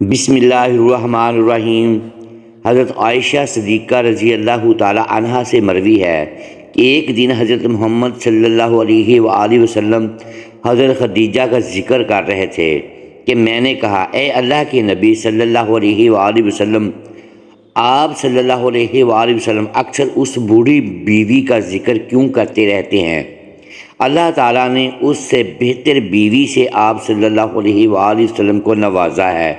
بسم اللہ الرحمن الرحیم۔ حضرت عائشہ صدیقہ رضی اللہ تعالیٰ عنہا سے مروی ہے کہ ایک دن حضرت محمد صلی اللہ علیہ وآلہ وسلم حضرت خدیجہ کا ذکر کر رہے تھے کہ میں نے کہا، اے اللہ کے نبی صلی اللہ علیہ وآلہ وسلم، آپ صلی اللہ علیہ وآلہ وسلم اکثر اس بوڑھی بیوی کا ذکر کیوں کرتے رہتے ہیں؟ اللہ تعالیٰ نے اس سے بہتر بیوی سے آپ صلی اللہ علیہ وآلہ وسلم کو نوازا ہے۔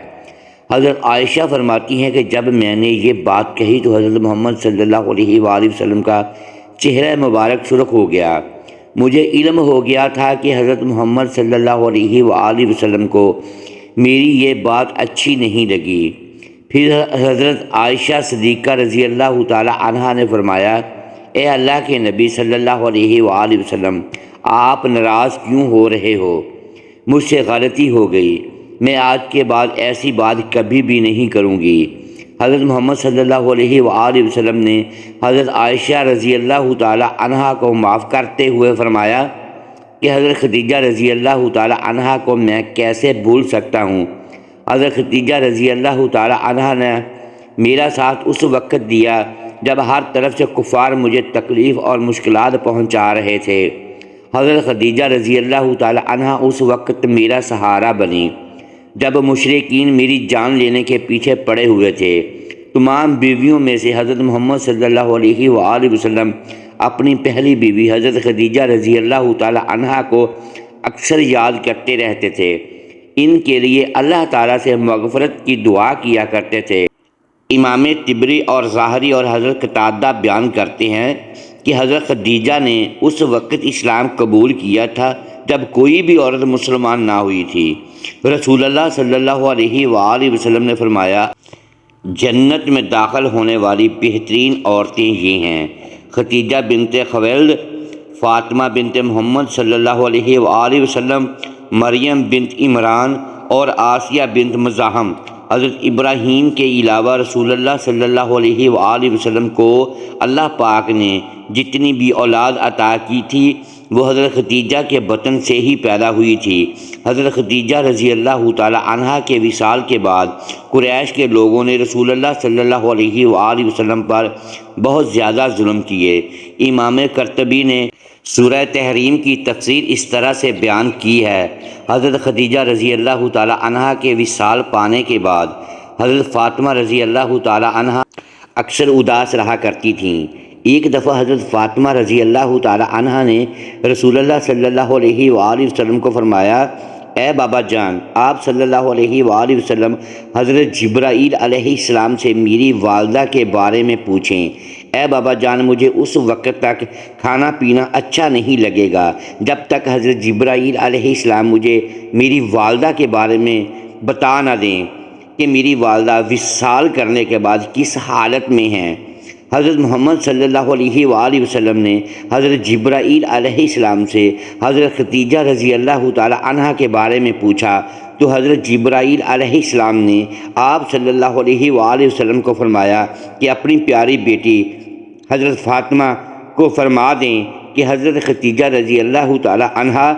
حضرت عائشہ فرماتی ہیں کہ جب میں نے یہ بات کہی تو حضرت محمد صلی اللہ علیہ وآلہ وسلم کا چہرہ مبارک سرخ ہو گیا۔ مجھے علم ہو گیا تھا کہ حضرت محمد صلی اللہ علیہ وآلہ وسلم کو میری یہ بات اچھی نہیں لگی۔ پھر حضرت عائشہ صدیقہ رضی اللہ تعالیٰ عنہا نے فرمایا، اے اللہ کے نبی صلی اللہ علیہ وآلہ وسلم، آپ ناراض کیوں ہو رہے ہو؟ مجھ سے غلطی ہو گئی، میں آج کے بعد ایسی بات کبھی بھی نہیں کروں گی۔ حضرت محمد صلی اللہ علیہ وآلہ وسلم نے حضرت عائشہ رضی اللہ تعالیٰ عنہا کو معاف کرتے ہوئے فرمایا کہ حضرت خدیجہ رضی اللہ تعالیٰ عنہا کو میں کیسے بھول سکتا ہوں؟ حضرت خدیجہ رضی اللہ تعالیٰ عنہا نے میرا ساتھ اس وقت دیا جب ہر طرف سے کفار مجھے تکلیف اور مشکلات پہنچا رہے تھے۔ حضرت خدیجہ رضی اللہ تعالیٰ عنہا اس وقت میرا سہارا بنی جب مشرکین میری جان لینے کے پیچھے پڑے ہوئے تھے۔ تمام بیویوں میں سے حضرت محمد صلی اللہ علیہ وآلہ وسلم اپنی پہلی بیوی حضرت خدیجہ رضی اللہ تعالیٰ عنہا کو اکثر یاد کرتے رہتے تھے۔ ان کے لیے اللہ تعالیٰ سے مغفرت کی دعا کیا کرتے تھے۔ امام طبری اور ظاہری اور حضرت قتادہ بیان کرتے ہیں کہ حضرت خدیجہ نے اس وقت اسلام قبول کیا تھا جب کوئی بھی عورت مسلمان نہ ہوئی تھی۔ رسول اللہ صلی اللہ علیہ وآلہ وسلم نے فرمایا، جنت میں داخل ہونے والی بہترین عورتیں یہ ہیں: خدیجہ بنت خویلد، فاطمہ بنت محمد صلی اللہ علیہ وآلہ وسلم، مریم بنت عمران اور آسیہ بنت مزاحم۔ حضرت ابراہیم کے علاوہ رسول اللہ صلی اللہ علیہ وآلہ وسلم کو اللہ پاک نے جتنی بھی اولاد عطا کی تھی وہ حضرت خدیجہ کے بطن سے ہی پیدا ہوئی تھی۔ حضرت خدیجہ رضی اللہ تعالی عنہا کے وصال کے بعد قریش کے لوگوں نے رسول اللہ صلی اللہ علیہ وآلہ وسلم پر بہت زیادہ ظلم کیے۔ امام قرطبی نے سورہ تحریم کی تفسیر اس طرح سے بیان کی ہے: حضرت خدیجہ رضی اللہ تعالی عنہا کے وصال پانے کے بعد حضرت فاطمہ رضی اللہ تعالی عنہا اکثر اداس رہا کرتی تھیں۔ ایک دفعہ حضرت فاطمہ رضی اللہ تعالی عنہا نے رسول اللہ صلی اللہ علیہ وآلہ وسلم کو فرمایا، اے بابا جان، آپ صلی اللہ علیہ وآلہ وسلم حضرت جبرائیل علیہ السلام سے میری والدہ کے بارے میں پوچھیں۔ اے بابا جان، مجھے اس وقت تک کھانا پینا اچھا نہیں لگے گا جب تک حضرت جبرائیل علیہ السلام مجھے میری والدہ کے بارے میں بتا نہ دیں کہ میری والدہ وصال کرنے کے بعد کس حالت میں ہیں۔ حضرت محمد صلی اللہ علیہ وآلہ وسلم نے حضرت جبرائیل علیہ السلام سے حضرت خدیجہ رضی اللہ تعالی عنہا کے بارے میں پوچھا تو حضرت جبرائیل علیہ السلام نے آپ صلی اللہ علیہ وآلہ وسلم کو فرمایا کہ اپنی پیاری بیٹی حضرت فاطمہ کو فرما دیں کہ حضرت خدیجہ رضی اللہ تعالی عنہا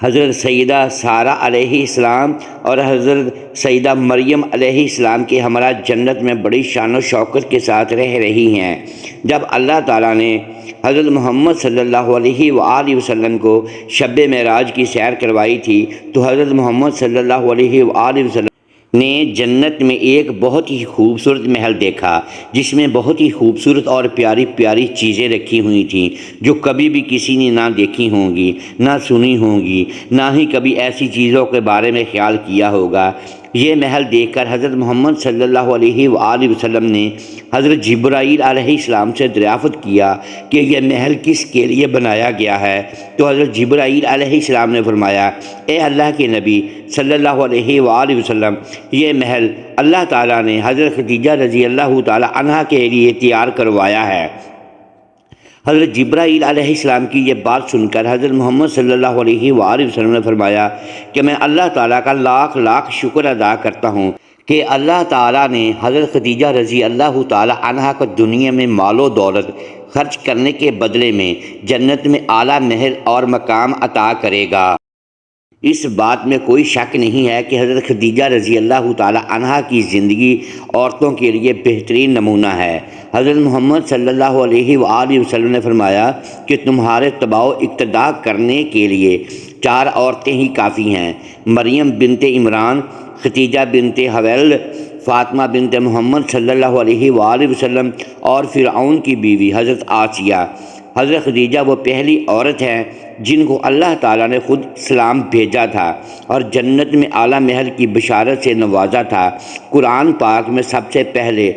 حضرت سیدہ سارہ علیہ السلام اور حضرت سیدہ مریم علیہ السلام کے ہمراہ جنت میں بڑی شان و شوکت کے ساتھ رہ رہی ہیں۔ جب اللہ تعالیٰ نے حضرت محمد صلی اللہ علیہ وآلہ وسلم کو شب معراج کی سیر کروائی تھی تو حضرت محمد صلی اللہ علیہ وآلہ وسلم نے جنت میں ایک بہت ہی خوبصورت محل دیکھا جس میں بہت ہی خوبصورت اور پیاری پیاری چیزیں رکھی ہوئی تھیں جو کبھی بھی کسی نے نہ دیکھی ہوں گی، نہ سنی ہوں گی، نہ ہی کبھی ایسی چیزوں کے بارے میں خیال کیا ہوگا۔ یہ محل دیکھ کر حضرت محمد صلی اللہ علیہ وآلہ وسلم نے حضرت جبرائیل علیہ السلام سے دریافت کیا کہ یہ محل کس کے لیے بنایا گیا ہے تو حضرت جبرائیل علیہ السلام نے فرمایا، اے اللہ کے نبی صلی اللہ علیہ وآلہ وسلم، یہ محل اللہ تعالیٰ نے حضرت خدیجہ رضی اللہ تعالی عنہا کے لیے تیار کروایا ہے۔ حضرت جبرائیل علیہ السلام کی یہ بات سن کر حضرت محمد صلی اللہ علیہ وآلہ وسلم نے فرمایا کہ میں اللہ تعالیٰ کا لاکھ لاکھ شکر ادا کرتا ہوں کہ اللہ تعالیٰ نے حضرت خدیجہ رضی اللہ تعالی عنہا کو دنیا میں مال و دولت خرچ کرنے کے بدلے میں جنت میں اعلیٰ محل اور مقام عطا کرے گا۔ اس بات میں کوئی شک نہیں ہے کہ حضرت خدیجہ رضی اللہ تعالی عنہا کی زندگی عورتوں کے لیے بہترین نمونہ ہے۔ حضرت محمد صلی اللہ علیہ وآلہ وسلم نے فرمایا کہ تمہارے تبع و اقتداء کرنے کے لیے 4 عورتیں ہی کافی ہیں: مریم بنت عمران، خدیجہ بنت خویلد، فاطمہ بنت محمد صلی اللہ علیہ وآلہ وسلم اور فرعون کی بیوی حضرت آسیہ۔ حضرت خدیجہ وہ پہلی عورت ہیں جن کو اللہ تعالیٰ نے خود سلام بھیجا تھا اور جنت میں اعلیٰ محل کی بشارت سے نوازا تھا۔ قرآن پاک میں سب سے پہلے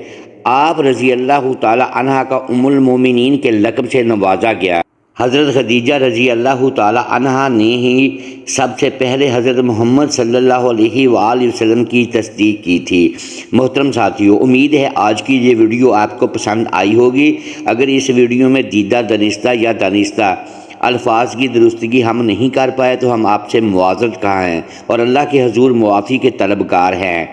آپ رضی اللہ تعالیٰ عنہا کا ام المومنین کے لقب سے نوازا گیا۔ حضرت خدیجہ رضی اللہ تعالیٰ عنہا نے ہی سب سے پہلے حضرت محمد صلی اللہ علیہ وآلہ وسلم کی تصدیق کی تھی۔ محترم ساتھیو، امید ہے آج کی یہ ویڈیو آپ کو پسند آئی ہوگی۔ اگر اس ویڈیو میں دیدہ دانستہ یا دانستہ الفاظ کی درستگی ہم نہیں کر پائے تو ہم آپ سے معذرت خواہ ہیں اور اللہ کے حضور معافی کے طلبگار ہیں۔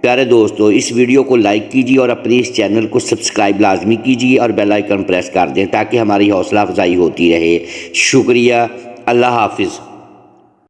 پیارے دوستو، اس ویڈیو کو لائک کیجیے اور اپنے اس چینل کو سبسکرائب لازمی کیجیے اور بیل آئیکن پریس کر دیں تاکہ ہماری حوصلہ افزائی ہوتی رہے۔ شکریہ۔ اللہ حافظ۔